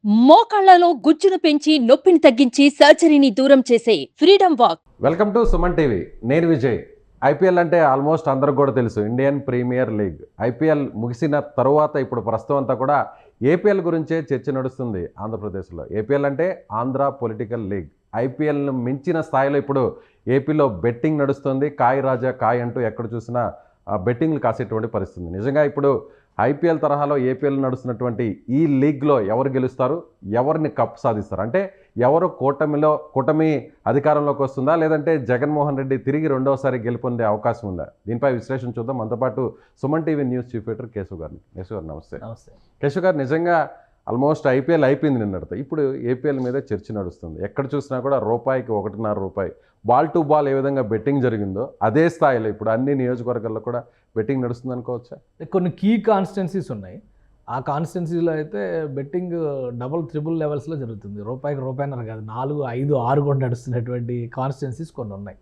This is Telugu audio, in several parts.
మోకాళ్లలో గుజ్జును పెంచి నొప్పిని తగ్గించి సర్జరీని దూరం చేసే freedom walk. Welcome to Suman TV. నేను విజయ్. ఐపీఎల్ అంటే ఆల్మోస్ట్ అందరికి కూడా తెలుసు, ఇండియన్ ప్రీమియర్ లీగ్. ఐపీఎల్ ముగిసిన తరువాత ఇప్పుడు ప్రస్తుతం అంతా కూడా ఏపీఎల్ గురించే చర్చ నడుస్తుంది ఆంధ్రప్రదేశ్లో. ఏపీఎల్ అంటే ఆంధ్ర పొలిటికల్ లీగ్. ఐపీఎల్ను మించిన స్థాయిలో ఇప్పుడు ఏపీలో బెట్టింగ్ నడుస్తుంది. కాయ్ రాజా కాయ్ అంటూ ఎక్కడ చూసినా బెట్టింగ్లు కాసేటువంటి పరిస్థితి. నిజంగా ఇప్పుడు ఐపీఎల్ తరహాలో ఏపీఎల్ నడుస్తున్నటువంటి ఈ లీగ్లో ఎవరు గెలుస్తారు, ఎవరిని కప్ సాధిస్తారు, అంటే ఎవరు కూటమి అధికారంలోకి వస్తుందా, లేదంటే జగన్మోహన్ రెడ్డి తిరిగి రెండవసారి గెలుపొందే అవకాశం ఉందా? దీనిపై విశ్లేషణ చూద్దాం. మనతో పాటు Suman TV news chief editor Keshav గారు. కేశవ్ గారు నమస్తే. నమస్తే కేశవ్ గారు, నిజంగా ఆల్మోస్ట్ ఐపీఎల్ అయిపోయింది నిన్నటితో. ఇప్పుడు ఏపీఎల్ మీద చర్చ నడుస్తుంది. ఎక్కడ చూసినా కూడా రూపాయికి 1.5 రూపాయి, బాల్ టు బాల్ ఏ విధంగా బెట్టింగ్ జరిగిందో అదే స్థాయిలో ఇప్పుడు అన్ని నియోజకవర్గాల్లో కూడా బెట్టింగ్ నడుస్తుంది అనుకోవచ్చా? కొన్ని కీ కాన్స్టిట్యున్సీస్ ఉన్నాయి. ఆ కాన్స్టిట్యున్సీలో అయితే బెట్టింగ్ డబుల్ ట్రిపుల్ లెవెల్స్లో జరుగుతుంది. రూపాయికి రూపాయిన్నర కాదు, 4, 5, 6 కూడా నడుస్తున్నటువంటి కాన్స్టిట్యున్సీస్ కొన్ని ఉన్నాయి.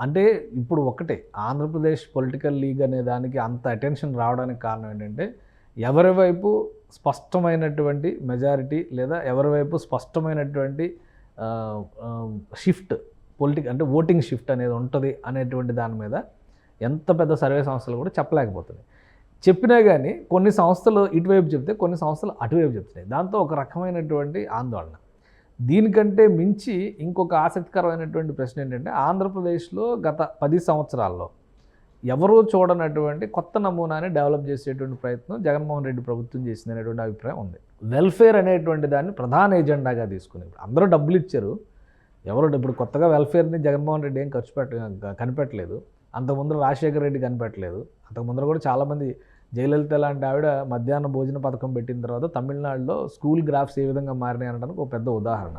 అంటే ఇప్పుడు ఒకటే ఆంధ్రప్రదేశ్ పొలిటికల్ లీగ్ అనే దానికి అంత అటెన్షన్ రావడానికి కారణం ఏంటంటే, ఎవరి వైపు స్పష్టమైనటువంటి మెజారిటీ లేదా ఎవరి వైపు స్పష్టమైనటువంటి షిఫ్ట్ అంటే ఓటింగ్ షిఫ్ట్ అనేది ఉంటుంది అనేటువంటి దాని మీద ఎంత పెద్ద సర్వే సంస్థలు కూడా చెప్పలేకపోతున్నాయి. చెప్పినా కానీ కొన్ని సంస్థలు ఇటువైపు చెప్తే కొన్ని సంస్థలు అటువైపు చెప్తున్నాయి. దాంతో ఒక రకమైనటువంటి ఆందోళన. దీనికంటే మించి ఇంకొక ఆసక్తికరమైనటువంటి ప్రశ్న ఏంటంటే, ఆంధ్రప్రదేశ్లో గత 10 సంవత్సరాల్లో ఎవరూ చూడనటువంటి కొత్త నమూనాని డెవలప్ చేసేటువంటి ప్రయత్నం జగన్మోహన్ రెడ్డి ప్రభుత్వం చేసింది అనేటువంటి అభిప్రాయం ఉంది. వెల్ఫేర్ అనేటువంటి దాన్ని ప్రధాన ఎజెండాగా తీసుకుని అందరూ డబ్బులు ఇచ్చారు. ఇప్పుడు కొత్తగా వెల్ఫేర్ని జగన్మోహన్ రెడ్డి ఏం కనిపెట్టలేదు. అంతకుముందు రాజశేఖర రెడ్డి కనిపెట్టలేదు. అంతకుముందు కూడా చాలామంది, జయలలిత లాంటి ఆవిడ మధ్యాహ్న భోజన పథకం పెట్టిన తర్వాత తమిళనాడులో స్కూల్ గ్రాఫ్స్ ఏ విధంగా మారినాయి అనడానికి ఒక పెద్ద ఉదాహరణ.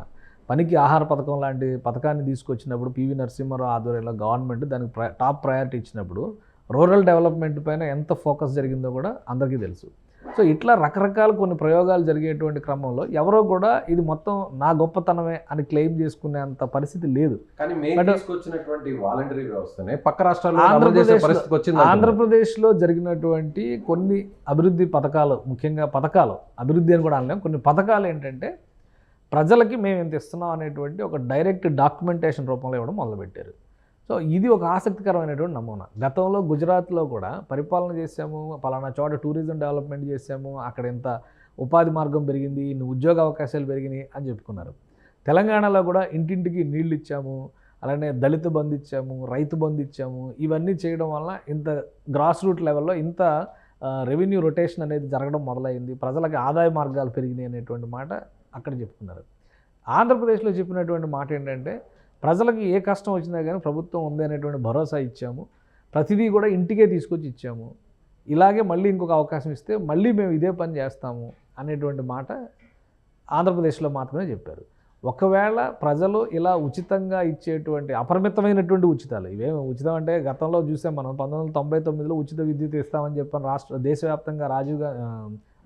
పనికి ఆహార పథకం లాంటి పథకాన్ని తీసుకొచ్చినప్పుడు పివి నరసింహారావు ఆధ్వర్యంలో గవర్నమెంట్ దానికి టాప్ ప్రయారిటీ ఇచ్చినప్పుడు రూరల్ డెవలప్మెంట్ పైన ఎంత ఫోకస్ జరిగిందో కూడా అందరికీ తెలుసు. సో ఇట్లా రకరకాల కొన్ని ప్రయోగాలు జరిగేటువంటి క్రమంలో ఎవరో కూడా ఇది మొత్తం నా గొప్పతనమే అని క్లెయిమ్ చేసుకునేంత పరిస్థితి లేదు. ఆంధ్రప్రదేశ్లో జరిగినటువంటి కొన్ని అభివృద్ధి పథకాలు, ముఖ్యంగా అభివృద్ధి అని కూడా అనలేం, కొన్ని పథకాలు ఏంటంటే ప్రజలకి మేము ఎంత ఇస్తున్నాం అనేటువంటి ఒక డైరెక్ట్ డాక్యుమెంటేషన్ రూపంలో ఇవ్వడం మొదలుపెట్టారు. సో ఇది ఒక ఆసక్తికరమైనటువంటి నమూనా. గతంలో గుజరాత్లో కూడా పరిపాలన చేసాము, పలానా చోట టూరిజం డెవలప్మెంట్ చేసాము, అక్కడ ఎంత ఉపాధి మార్గం పెరిగింది, ఇన్ని ఉద్యోగ అవకాశాలు పెరిగినాయి అని చెప్పుకున్నారు. తెలంగాణలో కూడా ఇంటింటికి నీళ్ళు ఇచ్చాము, అలానే దళిత బంధు ఇచ్చాము, రైతు బంధు ఇచ్చాము. ఇవన్నీ చేయడం వల్ల ఇంత గ్రాస్ రూట్ లెవెల్లో ఇంత రెవెన్యూ రొటేషన్ అనేది జరగడం మొదలైంది, ప్రజలకు ఆదాయ మార్గాలు పెరిగినాయి అనేటువంటి మాట అక్కడ చెప్పుకున్నారు. ఆంధ్రప్రదేశ్లో చెప్పినటువంటి మాట ఏంటంటే, ప్రజలకు ఏ కష్టం వచ్చినా కానీ ప్రభుత్వం ఉంది అనేటువంటి భరోసా ఇచ్చాము, ప్రతిదీ కూడా ఇంటికే తీసుకొచ్చి ఇచ్చాము, ఇలాగే మళ్ళీ ఇంకొక అవకాశం ఇస్తే మళ్ళీ మేము ఇదే పని చేస్తాము అనేటువంటి మాట ఆంధ్రప్రదేశ్లో మాత్రమే చెప్పారు. ఒకవేళ ప్రజలు ఇలా ఉచితంగా ఇచ్చేటువంటి అపరిమితమైనటువంటి ఉచితాలు, ఇవేమి ఉచితం అంటే గతంలో చూసాం మనం, 1999లో ఉచిత విద్యుత్ ఇస్తామని చెప్పని దేశవ్యాప్తంగా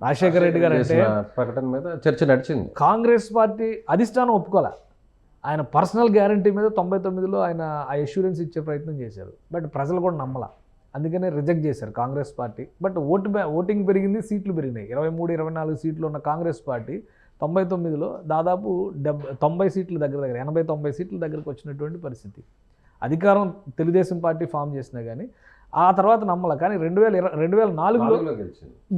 రాజశేఖర రెడ్డి గారు అంటే ప్రకటన మీద చర్చ నడిచింది. కాంగ్రెస్ పార్టీ అధిష్టానం ఒప్పుకోలే. ఆయన పర్సనల్ గ్యారంటీ మీద 99లో ఆయన ఆ అష్యూరెన్స్ ఇచ్చే ప్రయత్నం చేశారు. బట్ ప్రజలు కూడా నమ్మలా, అందుకనే రిజెక్ట్ చేశారు కాంగ్రెస్ పార్టీ. బట్ ఓటింగ్ పెరిగింది, సీట్లు పెరిగినాయి. 23, 24 సీట్లు ఉన్న కాంగ్రెస్ పార్టీ 99లో దాదాపు 90 సీట్ల దగ్గర 80-90 సీట్ల దగ్గరకు వచ్చినటువంటి పరిస్థితి. అధికారం తెలుగుదేశం పార్టీ ఫామ్ చేసినా కానీ ఆ తర్వాత నమ్మల. కానీ 2004లో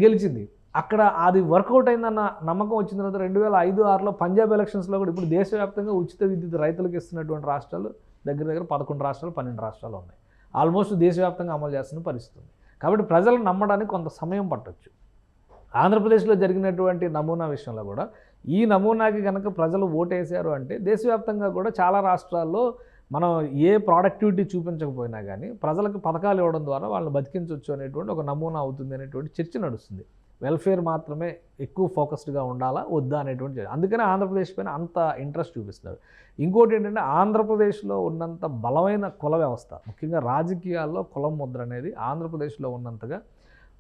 గెలిచింది. అక్కడ అది వర్కౌట్ అయిందన్న నమ్మకం వచ్చిన తర్వాత 2005-6లో పంజాబ్ ఎలక్షన్స్లో కూడా ఇప్పుడు దేశవ్యాప్తంగా ఉచిత విద్యుత్ రైతులకు ఇస్తున్నటువంటి రాష్ట్రాలు దగ్గర 11 రాష్ట్రాలు, 12 రాష్ట్రాలు ఉన్నాయి. ఆల్మోస్ట్ దేశవ్యాప్తంగా అమలు చేస్తున్న పరిస్థితి ఉంది. కాబట్టి ప్రజలు నమ్మడానికి కొంత సమయం పట్టొచ్చు. ఆంధ్రప్రదేశ్లో జరిగినటువంటి నమూనా విషయంలో కూడా ఈ నమూనాకి కనుక ప్రజలు ఓటేశారు అంటే దేశవ్యాప్తంగా కూడా చాలా రాష్ట్రాల్లో మనం ఏ ప్రొడక్టివిటీ చూపించకపోయినా కానీ ప్రజలకు పథకాలు ఇవ్వడం ద్వారా వాళ్ళని బతికించవచ్చు అనేటువంటి ఒక నమూనా అవుతుంది అనేటువంటి చర్చ నడుస్తుంది. వెల్ఫేర్ మాత్రమే ఎక్కువ ఫోకస్డ్గా ఉండాలా వద్దా అనేటువంటి, అందుకనే ఆంధ్రప్రదేశ్ పైన అంత ఇంట్రెస్ట్ చూపిస్తున్నారు. ఇంకోటి ఏంటంటే, ఆంధ్రప్రదేశ్లో ఉన్నంత బలమైన కుల వ్యవస్థ, ముఖ్యంగా రాజకీయాల్లో కులం ముద్ర అనేది ఆంధ్రప్రదేశ్లో ఉన్నంతగా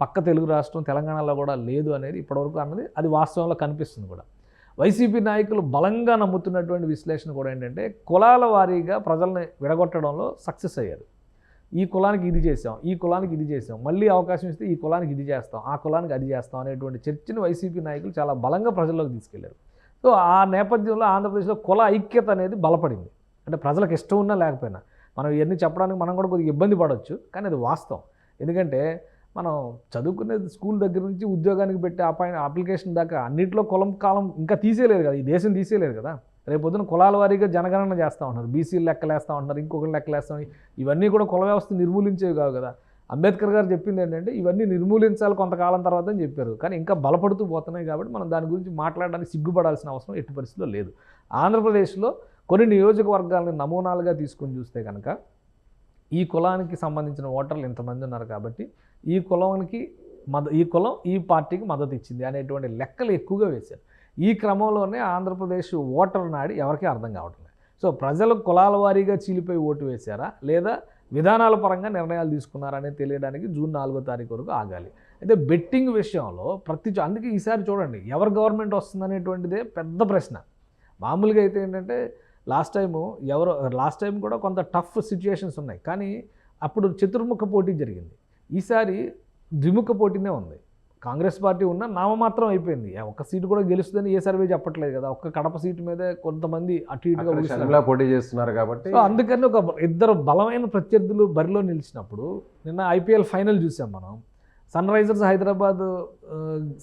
పక్క తెలుగు రాష్ట్రం తెలంగాణలో కూడా లేదు అనేది ఇప్పటివరకు అన్నది అది వాస్తవంలో కనిపిస్తుంది కూడా. వైసీపీ నాయకులు బలంగా నమ్ముతున్నటువంటి విశ్లేషణ కూడా ఏంటంటే, కులాల వారీగా ప్రజల్ని విడగొట్టడంలో సక్సెస్ అయ్యారు. ఈ కులానికి ఇది చేసాం, ఈ కులానికి ఇది చేసాం, మళ్ళీ అవకాశం ఇస్తే ఈ కులానికి ఇది చేస్తాం, ఆ కులానికి అది చేస్తాం అనేటువంటి చర్చను వైసీపీ నాయకులు చాలా బలంగా ప్రజల్లోకి తీసుకెళ్లారు. సో ఆ నేపథ్యంలో ఆంధ్రప్రదేశ్లో కుల ఐక్యత అనేది బలపడింది. అంటే ప్రజలకు ఇష్టం ఉన్నా లేకపోయినా మనం ఇవన్నీ చెప్పడానికి మనం కూడా కొద్దిగా ఇబ్బంది పడవచ్చు, కానీ అది వాస్తవం. ఎందుకంటే మనం చదువుకునేది స్కూల్ దగ్గర నుంచి ఉద్యోగానికి పెట్టే అప్లికేషన్ దాకా అన్నింటిలో కులం కాలం ఇంకా తీసేయలేదు కదా, ఈ దేశం తీసేయలేదు కదా. రేపొద్దున కులాల వారీగా జనగణన చేస్తూ ఉంటున్నారు, బీసీలు లెక్కలేస్తూ ఉంటున్నారు, ఇంకొకరు లెక్కలేస్తాం. ఇవన్నీ కూడా కుల వ్యవస్థ నిర్మూలించేవి కావు కదా. అంబేద్కర్ గారు చెప్పింది ఏంటంటే ఇవన్నీ నిర్మూలించాలి కొంతకాలం తర్వాత అని చెప్పారు, కానీ ఇంకా బలపడుతూ పోతున్నాయి. కాబట్టి మనం దాని గురించి మాట్లాడడానికి సిగ్గుపడాల్సిన అవసరం ఎట్టి పరిస్థితిలో లేదు. ఆంధ్రప్రదేశ్లో కొన్ని నియోజకవర్గాలను నమూనాలుగా తీసుకొని చూస్తే కనుక ఈ కులానికి సంబంధించిన ఓటర్లు ఇంతమంది ఉన్నారు కాబట్టి ఈ కులం ఈ పార్టీకి మద్దతు ఇచ్చింది అనేటువంటి లెక్కలు ఎక్కువగా వేశారు. ఈ క్రమంలోనే ఆంధ్రప్రదేశ్ ఓటర్ నాడి ఎవరికీ అర్థం కావట్లేదు. సో ప్రజలు కులాల వారీగా చీలిపోయి ఓటు వేశారా లేదా విధానాల పరంగా నిర్ణయాలు తీసుకున్నారా అనేది తెలియడానికి జూన్ 4వ తారీఖు వరకు ఆగాలి. అయితే బెట్టింగ్ విషయంలో అందుకే ఈసారి చూడండి ఎవరు గవర్నమెంట్ వస్తుందనేటువంటిదే పెద్ద ప్రశ్న. మామూలుగా అయితే ఏంటంటే లాస్ట్ టైం కూడా కొంత టఫ్ సిచ్యుయేషన్స్ ఉన్నాయి, కానీ అప్పుడు చతుర్ముఖ పోటీ జరిగింది. ఈసారి ద్విముఖ పోటీనే ఉంది. కాంగ్రెస్ పార్టీ ఉన్న నామమాత్రం అయిపోయింది. ఒక్క సీటు కూడా గెలుస్తుందని ఏ సర్వే చెప్పట్లేదు కదా. ఒక్క కడప సీటు మీదే కొంతమంది అటు ఇటుగా పోటీ చేస్తున్నారు కాబట్టి అందుకని ఒక ఇద్దరు బలమైన ప్రత్యర్థులు బరిలో నిలిచినప్పుడు నిన్న ఐపీఎల్ ఫైనల్ చూసాం మనం. సన్ రైజర్స్ హైదరాబాద్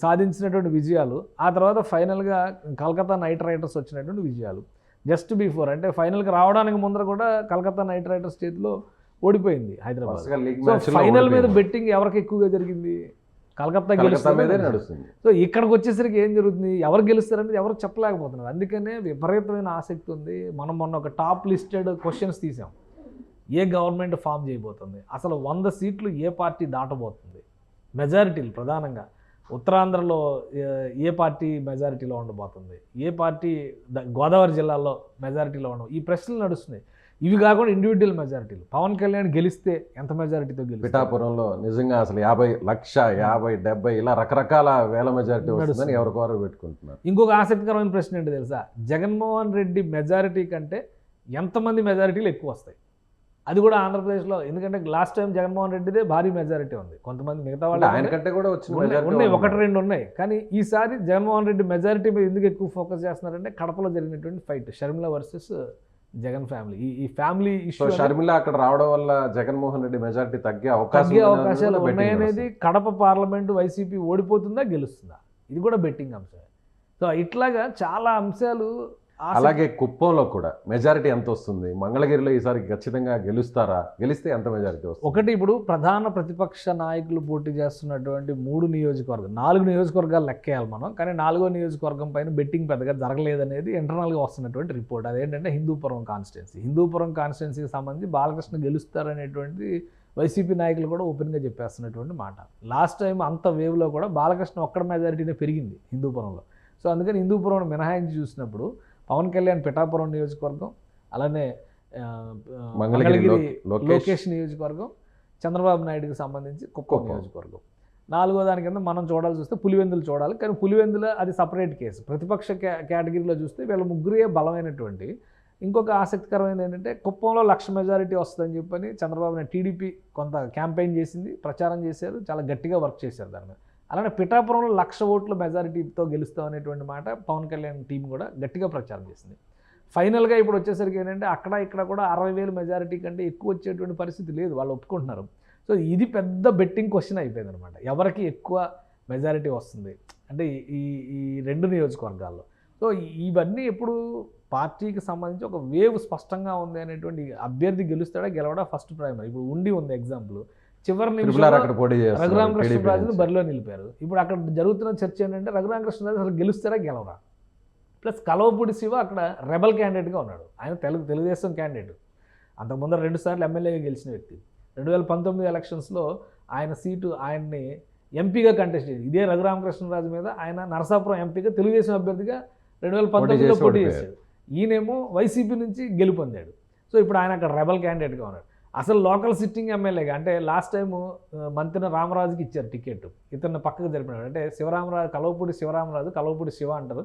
సాధించినటువంటి విజయాలు, ఆ తర్వాత ఫైనల్గా కలకత్తా నైట్ రైడర్స్ వచ్చినటువంటి విజయాలు. జస్ట్ బిఫోర్ అంటే ఫైనల్కి రావడానికి ముందర కూడా కలకత్తా నైట్ రైడర్స్ చేతిలో ఓడిపోయింది హైదరాబాద్. సో ఫైనల్ మీద బెట్టింగ్ ఎవరికి ఎక్కువగా జరిగింది? కలకత్తా నడుస్తుంది. సో ఇక్కడికి వచ్చేసరికి ఏం జరుగుతుంది, ఎవరు గెలుస్తారనేది ఎవరు చెప్పలేకపోతున్నారు. అందుకనే విపరీతమైన ఆసక్తి ఉంది. మనం మొన్న ఒక టాప్ లిస్టెడ్ క్వశ్చన్స్ తీసాం. ఏ గవర్నమెంట్ ఫామ్ చేయబోతుంది, అసలు 100 సీట్లు ఏ పార్టీ దాటబోతుంది, మెజారిటీలు ప్రధానంగా ఉత్తరాంధ్రలో ఏ పార్టీ మెజారిటీలో ఉండబోతుంది, ఏ పార్టీ గోదావరి జిల్లాలో మెజారిటీలో ఉండవు, ఈ ప్రశ్నలు నడుస్తున్నాయి. ఇవి కాకుండా ఇండివిజువల్ మెజారిటీలు. పవన్ కళ్యాణ్ గెలిస్తే ఎంత మెజారిటీతో గెలిస్తే? పిఠాపురంలో నిజంగా అసలు 50 లక్ష 50 70 ఇలా రకరకాల వేల మెజారిటీ వస్తుందని ఎవరికొవరు పెట్టుకుంటున్నారు. ఇంకొక ఆసక్తికరమైన ప్రశ్న ఏంటి తెలుసా? జగన్మోహన్ రెడ్డి మెజారిటీ కంటే ఎంతమంది మెజారిటీలు ఎక్కువ వస్తాయి? అది కూడా ఆంధ్రప్రదేశ్లో. ఎందుకంటే లాస్ట్ టైం జగన్మోహన్ రెడ్డిదే భారీ మెజారిటీ ఉంది. కొంతమంది మిగతా వాళ్ళు ఆయనకంటే కూడా ఉన్నాయి, 1-2 ఉన్నాయి. కానీ ఈసారి జగన్మోహన్ రెడ్డి మెజారిటీ మీద ఎందుకు ఎక్కువ ఫోకస్ చేస్తున్నారంటే కడపలో జరిగినటువంటి fight Sharmila versus Jagan family. ఈ ఫ్యామిలీ ఇష్యూ షర్మిల అక్కడ రావడం వల్ల జగన్మోహన్ రెడ్డి మెజారిటీ తగ్గే అవకాశాలు ఉన్నాయనేది. కడప పార్లమెంటు వైసీపీ ఓడిపోతుందా గెలుస్తుందా, ఇది కూడా బెట్టింగ్ అంశం. సో ఇట్లాగా చాలా అంశాలు. అలాగే కుప్పంలో కూడా మెజారిటీ ఎంత వస్తుంది? మంగళగిరిలో ఈసారి ఖచ్చితంగా గెలుస్తారా? గెలిస్తే ఎంత మెజారిటీ వస్తుంది? ఒకటి, ఇప్పుడు ప్రధాన ప్రతిపక్ష నాయకులు పోటీ చేస్తున్నటువంటి 3 నియోజకవర్గాలు, 4 నియోజకవర్గాలు లెక్కేయాలి మనం. కానీ 4వ నియోజకవర్గం పైన బెట్టింగ్ పెద్దగా జరగలేదనేది ఇంటర్నల్గా వస్తున్నటువంటి రిపోర్ట్. అదేంటంటే హిందూపురం కాన్స్టిట్యున్సీకి సంబంధించి బాలకృష్ణ గెలుస్తారనేటువంటి వైసీపీ నాయకులు కూడా ఓపెన్గా చెప్పేస్తున్నటువంటి మాట. లాస్ట్ టైం అంత వేవ్లో కూడా బాలకృష్ణ ఒక్కడ మెజారిటీనే పెరిగింది హిందూపురంలో. సో అందుకని హిందూపురం మినహాయించి చూసినప్పుడు పవన్ కళ్యాణ్ పిఠాపురం నియోజకవర్గం, అలానే మంగళగిరి లోకేష్ నియోజకవర్గం, చంద్రబాబు నాయుడుకి సంబంధించి కుప్పం నియోజకవర్గం. 4వ దాని కింద మనం చూడాల్సి వస్తే పులివెందులు చూడాలి. కానీ పులివెందుల అది సపరేట్ కేసు. ప్రతిపక్ష కేటగిరీలో చూస్తే వీళ్ళ ముగ్గురే బలమైనటువంటి. ఇంకొక ఆసక్తికరమైనది ఏంటంటే కుప్పంలో 1,00,000 మెజారిటీ వస్తుందని చెప్పని చంద్రబాబు నాయుడు టీడీపీ కొంత క్యాంపెయిన్ చేసింది, ప్రచారం చేశారు, చాలా గట్టిగా వర్క్ చేశారు దాని మీద. అలానే పిఠాపురంలో 1,00,000 ఓట్ల మెజారిటీతో గెలుస్తాం అనేటువంటి మాట పవన్ కళ్యాణ్ టీం కూడా గట్టిగా ప్రచారం చేసింది. ఫైనల్గా ఇప్పుడు వచ్చేసరికి ఏంటంటే అక్కడ ఇక్కడ కూడా 60,000 మెజారిటీ కంటే ఎక్కువ వచ్చేటువంటి పరిస్థితి లేదు, వాళ్ళు ఒప్పుకుంటున్నారు. సో ఇది పెద్ద బెట్టింగ్ క్వశ్చన్ అయిపోయింది అనమాట. ఎవరికి ఎక్కువ మెజారిటీ వస్తుంది అంటే ఈ 2 నియోజకవర్గాల్లో. సో ఇవన్నీ ఎప్పుడు పార్టీకి సంబంధించి ఒక వేవ్ స్పష్టంగా ఉంది అనేటువంటి అభ్యర్థి గెలుస్తాడా గెలవడా ఫస్ట్ ప్రైమరీ. ఇప్పుడు ఉంది ఎగ్జాంపుల్. చివరి నిమిషంలో రఘురామకృష్ణరాజును బరిలో నిలిపారు. ఇప్పుడు అక్కడ జరుగుతున్న చర్చ ఏంటంటే రఘురామకృష్ణరాజు అసలు గెలుస్తారా గెలవరా. ప్లస్ కలవపూడి శివ అక్కడ రెబల్ క్యాండిడేట్గా ఉన్నాడు. ఆయన తెలుగుదేశం క్యాండిడేట్, అంతకుముందు 2 సార్లు ఎమ్మెల్యేగా గెలిచిన వ్యక్తి. 2019 ఎలక్షన్స్లో ఆయన్ని ఎంపీగా కంటెస్ట్ చేసి ఇదే రఘురామకృష్ణరాజు మీద ఆయన నరసాపురం ఎంపీగా తెలుగుదేశం అభ్యర్థిగా 2019లో పోటీ చేశాడు. ఈయనేమో వైసీపీ నుంచి గెలుపొందాడు. సో ఇప్పుడు ఆయన అక్కడ రెబల్ క్యాండిడేట్గా ఉన్నాడు. అసలు లోకల్ సిట్టింగ్ ఎమ్మెల్యేగా అంటే లాస్ట్ టైము మంత్రి రామరాజుకి ఇచ్చారు టికెట్, ఇతను పక్కకు జరిపినాడు. అంటే కలవపూడి శివరామరాజు, కలవపూడి శివ అంటారు.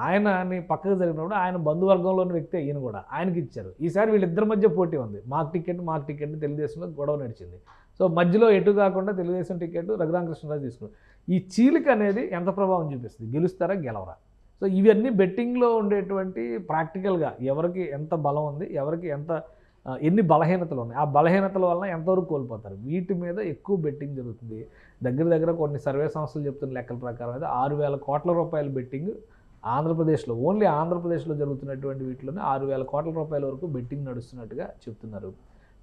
ఆయనని పక్కకు జరిగినప్పుడు ఆయన బంధువర్గంలోని వ్యక్తి ఈయన కూడా ఆయనకి ఇచ్చారు. ఈసారి వీళ్ళిద్దరి మధ్య పోటీ ఉంది. మాకు టికెట్ తెలుగుదేశంలో గొడవ నడిచింది. సో మధ్యలో ఎటు కాకుండా తెలుగుదేశం టికెట్ రఘురామకృష్ణరాజు తీసుకున్నారు. ఈ చీలిక అనేది ఎంత ప్రభావం చూపిస్తుంది, గెలుస్తారా గెలవరా? సో ఇవన్నీ బెట్టింగ్లో ఉండేటువంటి ప్రాక్టికల్గా ఎవరికి ఎంత బలం ఉంది, ఎవరికి ఎన్ని బలహీనతలు ఉన్నాయి, ఆ బలహీనతల వలన ఎంతవరకు కోల్పోతారు, వీటి మీద ఎక్కువ బెట్టింగ్ జరుగుతుంది. దగ్గర కొన్ని సర్వే సంస్థలు చెప్తున్న లెక్కల ప్రకారం అయితే 6,000 కోట్ల రూపాయల బెట్టింగ్ ఆంధ్రప్రదేశ్లో, ఓన్లీ ఆంధ్రప్రదేశ్లో జరుగుతున్నటువంటి వీటిలోనే 6,000 కోట్ల రూపాయల వరకు బెట్టింగ్ నడుస్తున్నట్టుగా చెప్తున్నారు.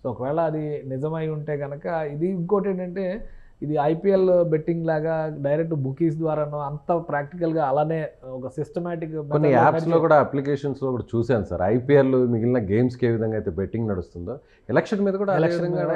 సో ఒకవేళ అది నిజమై ఉంటే కనుక ఇది ఇంకోటి ఏంటంటే ఇది ఐపీఎల్ బెట్టింగ్ లాగా డైరెక్ట్ బుకీస్ ద్వారానో అంత ప్రాక్టికల్గా అలానే ఒక సిస్టమేటిక్ కొన్ని యాప్స్లో కూడా అప్లికేషన్స్లో కూడా చూశాను సార్. ఐపీఎల్ మిగిలిన గేమ్స్కి ఏ విధంగా అయితే బెట్టింగ్ నడుస్తుందో ఎలక్షన్ మీద కూడా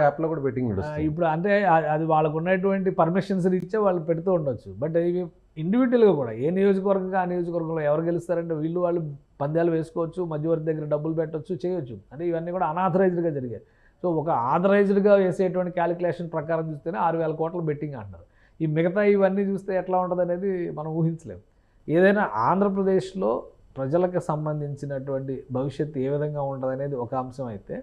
యాప్లో కూడా బెట్టింగ్ నడుస్తుంది. ఇప్పుడు అంటే అది వాళ్ళకు ఉన్నటువంటి పర్మిషన్స్ ఇచ్చే వాళ్ళు పెడుతూ ఉండొచ్చు. బట్ ఇవి ఇండివిజువల్గా కూడా ఏ నియోజకవర్గంగా ఆ నియోజకవర్గంలో ఎవరు గెలుస్తారంటే వాళ్ళు పందాలు వేసుకోవచ్చు, మధ్యవర్తి దగ్గర డబ్బులు పెట్టవచ్చు, చేయొచ్చు. అంటే ఇవన్నీ కూడా అనాథరైజ్డ్గా జరిగాయి. సో ఒక ఆథరైజ్డ్గా వేసేటువంటి క్యాలిక్యులేషన్ ప్రకారం చూస్తేనే 6,000 కోట్ల బెట్టింగ్ అంటారు. ఈ మిగతా ఇవన్నీ చూస్తే ఎట్లా ఉంటుంది అనేది మనం ఊహించలేము. ఏదైనా ఆంధ్రప్రదేశ్లో ప్రజలకు సంబంధించినటువంటి భవిష్యత్తు ఏ విధంగా ఉంటుంది అనేది ఒక అంశం అయితే,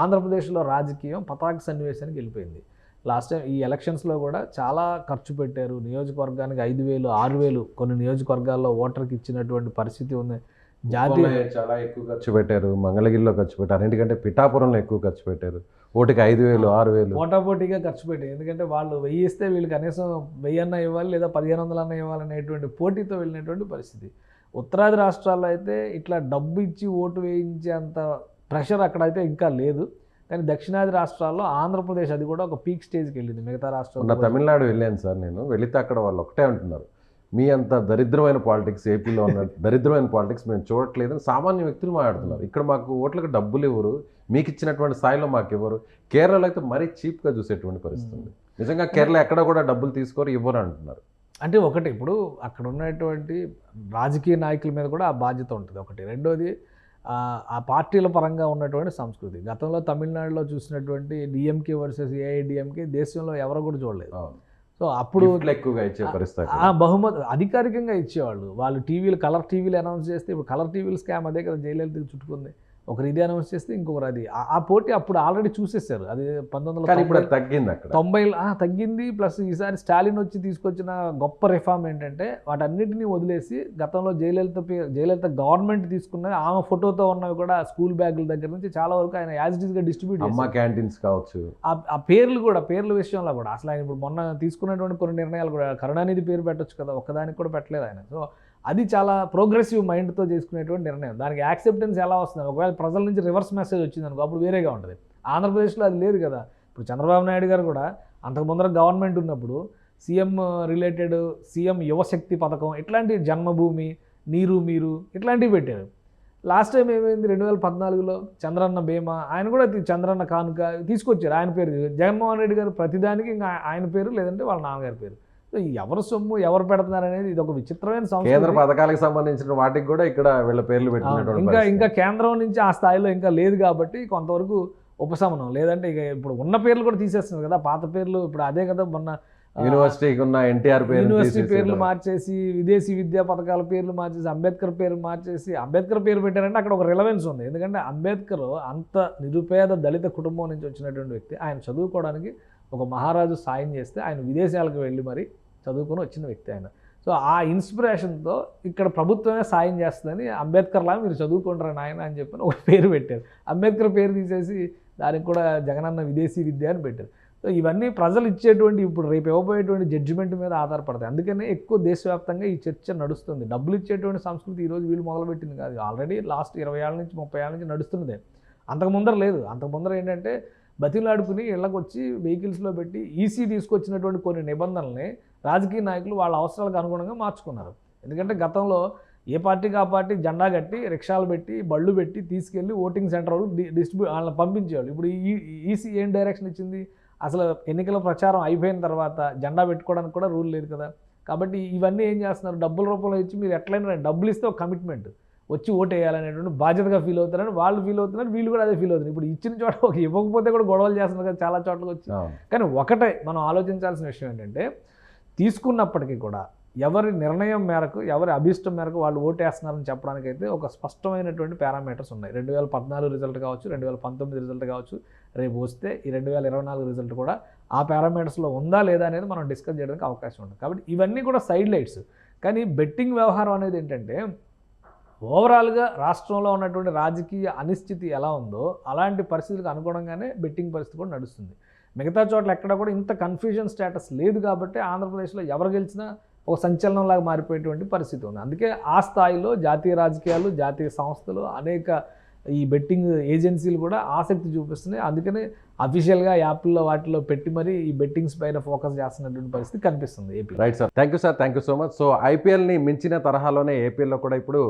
ఆంధ్రప్రదేశ్లో రాజకీయం పతాక సన్నివేశానికి వెళ్ళిపోయింది. లాస్ట్ టైం ఈ ఎలక్షన్స్లో కూడా చాలా ఖర్చు పెట్టారు. నియోజకవర్గానికి 5,000, 6,000 కొన్ని నియోజకవర్గాల్లో ఓటర్కి ఇచ్చినటువంటి పరిస్థితి ఉంది. జాతీయ చాలా ఎక్కువ ఖర్చు పెట్టారు, మంగళగిరిలో ఖర్చు పెట్టారు, అన్నిటికంటే పిఠాపురంలో ఎక్కువ ఖర్చు పెట్టారు. ఓటుకి 5,000, 6,000 పోటాపోటీగా ఖర్చు పెట్టారు. ఎందుకంటే వాళ్ళు 1000 ఇస్తే వీళ్ళు కనీసం 1000 ఇవ్వాలి లేదా 1,500 ఇవ్వాలనేటువంటి పోటీతో వెళ్ళినటువంటి పరిస్థితి. ఉత్తరాది రాష్ట్రాల్లో అయితే ఇట్లా డబ్బు ఇచ్చి ఓటు వేయించేంత ప్రెషర్ అక్కడైతే ఇంకా లేదు. కానీ దక్షిణాది రాష్ట్రాల్లో ఆంధ్రప్రదేశ్ అది కూడా ఒక పీక్ స్టేజ్కి వెళ్ళింది. మిగతా రాష్ట్రాల్లో తమిళనాడు వెళ్ళాను సార్ నేను. వెళితే అక్కడ వాళ్ళు ఒకటే అంటున్నారు, మీ అంత దరిద్రమైన పాలిటిక్స్, ఏపీలో ఉన్న దరిద్రమైన పాలిటిక్స్ మేము చూడట్లేదని సామాన్య వ్యక్తులు మాట్లాడుతున్నారు. ఇక్కడ మాకు ఓట్లకు డబ్బులు ఇవ్వరు, మీకు ఇచ్చినటువంటి స్థాయిలో మాకు ఇవ్వరు. కేరళలో అయితే మరీ చీప్గా చూసేటువంటి పరిస్థితి ఉంది. నిజంగా కేరళ ఎక్కడ కూడా డబ్బులు తీసుకోరు, ఇవ్వరు అంటున్నారు. అంటే ఒకటి ఇప్పుడు అక్కడ ఉన్నటువంటి రాజకీయ నాయకుల మీద కూడా ఆ బాధ్యత ఉంటుంది ఒకటి. రెండోది ఆ పార్టీల పరంగా ఉన్నటువంటి సంస్కృతి. గతంలో తమిళనాడులో చూసినటువంటి డిఎంకే వర్సెస్ ఏఐడిఎంకే దేశంలో ఎవరు కూడా చూడలేదు. సో అప్పుడు ఎక్కువగా ఇచ్చే పరిస్థితి, బహుమతి అధికారికంగా ఇచ్చేవాళ్ళు. వాళ్ళు టీవీలు, కలర్ టీవీలు అనౌన్స్ చేస్తే, ఇప్పుడు కలర్ టీవీలు స్కామ్ అదే కదా జయలలితకి చుట్టుకుంది. ఒకరు ఇది అనౌన్స్ చేస్తే ఇంకొకరు అది. ఆ పోటీ అప్పుడు ఆల్రెడీ చూసేసారు. అది 1990 తగ్గింది, అక్కడ 90 తగ్గింది. ప్లస్ ఈసారి స్టాలిన్ వచ్చి తీసుకొచ్చిన గొప్ప రిఫార్మ్ ఏంటంటే వాటన్నిటినీ వదిలేసి గతంలో జయలలిత గవర్నమెంట్ తీసుకున్న ఆమె ఫోటోతో ఉన్నవి కూడా స్కూల్ బ్యాగుల దగ్గర నుంచి చాలా వరకు ఆయన యాజ్ ఇట్ ఈస్గా డిస్ట్రిబ్యూట్ చేశారు. క్యాంటీన్స్ కావచ్చు, ఆ పేర్ల విషయంలో కూడా అసలు ఆయన ఇప్పుడు మొన్న తీసుకున్నటువంటి కొన్ని నిర్ణయాలు కూడా కరుణానిధి పేరు పెట్టొచ్చు కదా, ఒక్కదానికి కూడా పెట్టలేదు ఆయన. సో అది చాలా ప్రోగ్రెసివ్ మైండ్తో చేసుకునేటువంటి నిర్ణయం. దానికి యాక్సెప్టెన్స్ ఎలా వస్తుంది, ఒకవేళ ప్రజల నుంచి రివర్స్ మెసేజ్ వచ్చింది అనుకో అప్పుడు వేరేగా ఉంటుంది. ఆంధ్రప్రదేశ్లో అది లేదు కదా. ఇప్పుడు చంద్రబాబు నాయుడు గారు కూడా అంతకు ముందర గవర్నమెంట్ ఉన్నప్పుడు సీఎం రిలేటెడ్ సీఎం యువశక్తి పథకం, ఇట్లాంటి జన్మభూమి, నీరు మీరు ఇట్లాంటివి పెట్టారు. లాస్ట్ టైం ఏమైంది, 2014లో చంద్రన్న బీమా, ఆయన కూడా చంద్రన్న కానుక తీసుకొచ్చారు. ఆయన పేరు జగన్మోహన్ రెడ్డి గారు ప్రతిదానికి ఇంకా ఆయన పేరు లేదంటే వాళ్ళ నాన్నగారి పేరు. ఎవరు సొమ్ము ఎవరు పెడుతున్నారు అనేది ఇది ఒక విచిత్రమైన సంస్థ. కేంద్ర పథకాలకు సంబంధించిన వాటికి కూడా ఇక్కడ వీళ్ళ పేర్లు పెట్టినటువంటి ఇంకా కేంద్రం నుంచి ఆ స్థాయిలో ఇంకా లేదు కాబట్టి కొంతవరకు ఉపశమనం. లేదంటే ఇక ఇప్పుడు ఉన్న పేర్లు కూడా తీసేస్తున్నారు కదా, పాత పేర్లు. ఇప్పుడు అదే కదా మొన్న యూనివర్సిటీకి ఉన్న ఎన్టీఆర్ పేరు, యూనివర్సిటీ పేర్లు మార్చేసి, విదేశీ విద్యా పథకాల పేర్లు మార్చేసి, అంబేద్కర్ పేరు మార్చేసి, అంబేద్కర్ పేరు పెట్టారంటే అక్కడ ఒక రిలవెన్స్ ఉంది. ఎందుకంటే అంబేద్కర్ అంత నిరుపేద దళిత కుటుంబం నుంచి వచ్చినటువంటి వ్యక్తి. ఆయన చదువుకోవడానికి ఒక మహారాజు సాయం చేస్తే ఆయన విదేశాలకు వెళ్ళి మరి చదువుకొని వచ్చిన వ్యక్తి ఆయన. సో ఆ ఇన్స్పిరేషన్తో ఇక్కడ ప్రభుత్వమే సాయం చేస్తుందని అంబేద్కర్లా మీరు చదువుకుంటారు నాయన అని చెప్పి ఒక పేరు పెట్టారు. అంబేద్కర్ పేరు తీసేసి దానికి కూడా జగనన్న విదేశీ విద్య అని పెట్టారు. సో ఇవన్నీ ప్రజలు ఇచ్చేటువంటి ఇప్పుడు రేపు ఇవ్వబోయేటువంటి జడ్జిమెంట్ మీద ఆధారపడతాయి. అందుకనే ఎక్కువ దేశవ్యాప్తంగా ఈ చర్చ నడుస్తుంది. డబ్బులు ఇచ్చేటువంటి సంస్కృతి ఈరోజు వీళ్ళు మొదలుపెట్టింది కాదు, ఆల్రెడీ లాస్ట్ 20 ఏళ్ళ నుంచి 30 ఏళ్ళ నుంచి నడుస్తున్నదే. అంతకు ముందర లేదు. అంతకు ముందర ఏంటంటే బతిలాడుకుని ఇళ్ళకు వచ్చి వెహికల్స్లో పెట్టి ఈసీ తీసుకొచ్చినటువంటి కొన్ని నిబంధనల్ని రాజకీయ నాయకులు వాళ్ళ అవసరాలకు అనుగుణంగా మార్చుకున్నారు. ఎందుకంటే గతంలో ఏ పార్టీకి ఆ పార్టీ జెండా కట్టి రిక్షాలు పెట్టి బళ్ళు పెట్టి తీసుకెళ్ళి ఓటింగ్ సెంటర్ వరకు వాళ్ళని పంపించేవాళ్ళు. ఇప్పుడు ఈసీ ఏం డైరెక్షన్ ఇచ్చింది, అసలు ఎన్నికల ప్రచారం అయిపోయిన తర్వాత జెండా పెట్టుకోవడానికి కూడా రూల్ లేదు కదా. కాబట్టి ఇవన్నీ ఏం చేస్తున్నారు, డబ్బుల రూపంలో ఇచ్చి మీరు ఎట్లయినా డబ్బులు ఇస్తే ఒక కమిట్మెంట్ వచ్చి ఓటు వేయాలనేటువంటి బాధ్యతగా ఫీల్ అవుతారని వాళ్ళు ఫీల్ అవుతున్నారు, వీళ్ళు కూడా అదే ఫీల్ అవుతుంది. ఇప్పుడు ఇచ్చిన చోట ఒక ఇవ్వకపోతే కూడా గొడవలు చేస్తున్నారు కదా చాలా చోట్లకి వచ్చి. కానీ ఒకటే మనం ఆలోచించాల్సిన విషయం ఏంటంటే తీసుకున్నప్పటికీ కూడా ఎవరి నిర్ణయం మేరకు, ఎవరి అభిష్టం మేరకు వాళ్ళు ఓటేస్తున్నారని చెప్పడానికైతే ఒక స్పష్టమైనటువంటి పారామీటర్స్ ఉన్నాయి. 2014 రిజల్ట్ కావచ్చు, 2019 రిజల్ట్ కావచ్చు, రేపు వస్తే ఈ 2024 రిజల్ట్ కూడా ఆ పారామీటర్స్లో ఉందా లేదా అనేది మనం డిస్కస్ చేయడానికి అవకాశం ఉంటుంది. కాబట్టి ఇవన్నీ కూడా సైడ్ లైట్స్. కానీ బెట్టింగ్ వ్యవహారం అనేది ఏంటంటే ఓవరాల్గా రాష్ట్రంలో ఉన్నటువంటి రాజకీయ అనిశ్చితి ఎలా ఉందో అలాంటి పరిస్థితులకు అనుగుణంగానే బెట్టింగ్ పరిస్థితి కూడా నడుస్తుంది. మిగతా చోట్ల ఎక్కడ కూడా ఇంత కన్ఫ్యూజన్ స్టేటస్ లేదు కాబట్టి ఆంధ్రప్రదేశ్లో ఎవరు గెలిచినా ఒక సంచలనంలాగా మారిపోయేటువంటి పరిస్థితి ఉంది. అందుకే ఆ స్థాయిలో జాతీయ రాజకీయాలు, జాతీయ సంస్థలు, అనేక ఈ బెట్టింగ్ ఏజెన్సీలు కూడా ఆసక్తి చూపిస్తున్నాయి. అందుకనే అఫీషియల్గా యాప్ల్లో వాటిలో పెట్టి మరీ ఈ బెట్టింగ్స్ పైన ఫోకస్ చేస్తున్నటువంటి పరిస్థితి కనిపిస్తుంది AP. Right sir, thank you so much. So ఐపీఎల్ని మించిన తరహాలోనే ఏపీఎల్లో కూడా ఇప్పుడు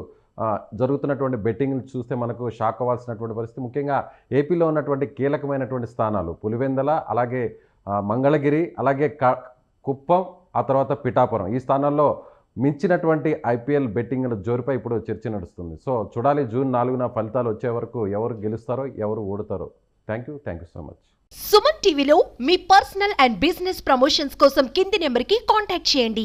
జరుగుతున్నటువంటి బెట్టింగ్ని చూస్తే మనకు షాక్ అవ్వాల్సినటువంటి పరిస్థితి. ముఖ్యంగా ఏపీలో ఉన్నటువంటి కీలకమైనటువంటి స్థానాలు పులివెందల, అలాగే మంగళగిరి, అలాగే కుప్పం, ఆ తర్వాత పిఠాపురం, ఈ స్థానాల్లో మించినటువంటి ఐపీఎల్ బెట్టింగ్ల జోరుపై ఇప్పుడు చర్చ నడుస్తుంది. సో చూడాలి జూన్ 4న ఫలితాలు వచ్చే వరకు ఎవరు గెలుస్తారో ఎవరు ఓడుతారో. Thank you so much. Suman టీవీలో మీ పర్సనల్ అండ్ బిజినెస్ ప్రమోషన్స్ కోసం కింది నెంబర్కి కాంటాక్ట్ చేయండి.